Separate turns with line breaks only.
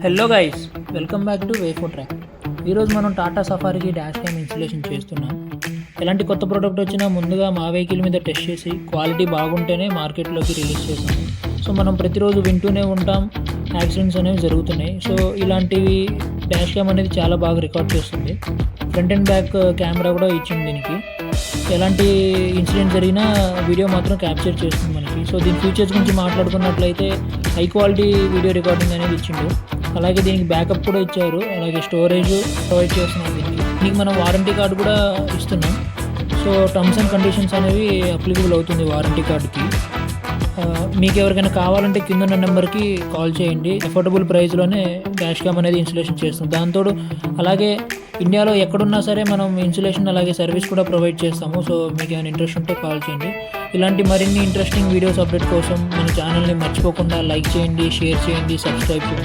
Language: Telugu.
Hello guys, welcome back to way for track. ఈరోజు మనం టాటా సఫారీకి డాష్ క్యామ్ ఇన్స్టలేషన్ చేస్తున్నాం. ఎలాంటి కొత్త ప్రోడక్ట్ వచ్చినా ముందుగా మా వెహికల్ మీద టెస్ట్ చేసి క్వాలిటీ బాగుంటేనే మార్కెట్లోకి రిలీజ్ చేస్తాము. సో మనం ప్రతిరోజు వింటూనే ఉంటాం, యాక్సిడెంట్స్ అనేవి జరుగుతున్నాయి. సో ఇలాంటివి డాష్ క్యామ్ అనేది చాలా బాగా రికార్డ్ చేస్తుంది. ఫ్రంట్ అండ్ బ్యాక్ కెమెరా కూడా ఇచ్చింది దీనికి. ఎలాంటి ఇన్సిడెంట్ జరిగినా వీడియో మాత్రం క్యాప్చర్ చేస్తుంది మనకి. సో దీని ఫీచర్స్ గురించి మాట్లాడుకున్నట్లయితే హై క్వాలిటీ వీడియో రికార్డింగ్ అనేది ఇచ్చిండు. అలాగే దీనికి బ్యాకప్ కూడా ఇచ్చారు, అలాగే స్టోరేజ్ ప్రొవైడ్ చేస్తున్నాం. దీనికి మనం వారంటీ కార్డు కూడా ఇస్తున్నాం. సో టర్మ్స్ అండ్ కండిషన్స్ అనేవి అప్లికబుల్ అవుతుంది వారంటీ కార్డుకి. మీకు ఎవరికైనా కావాలంటే కింద ఉన్న నెంబర్కి కాల్ చేయండి. అఫోర్డబుల్ ప్రైస్లోనే డాష్ క్యామ్ అనేది ఇన్స్టలేషన్ చేస్తాం. దాంతో అలాగే ఇండియాలో ఎక్కడున్నా సరే మనం ఇన్స్టలేషన్ అలాగే సర్వీస్ కూడా ప్రొవైడ్ చేస్తాము. సో మీకు ఏమైనా ఇంట్రెస్ట్ ఉంటే కాల్ చేయండి. ఇలాంటి మరిన్ని ఇంట్రెస్టింగ్ వీడియోస్ అప్డేట్ కోసం మన ఛానల్ని మర్చిపోకుండా లైక్ చేయండి, షేర్ చేయండి, సబ్స్క్రైబ్ చేయండి.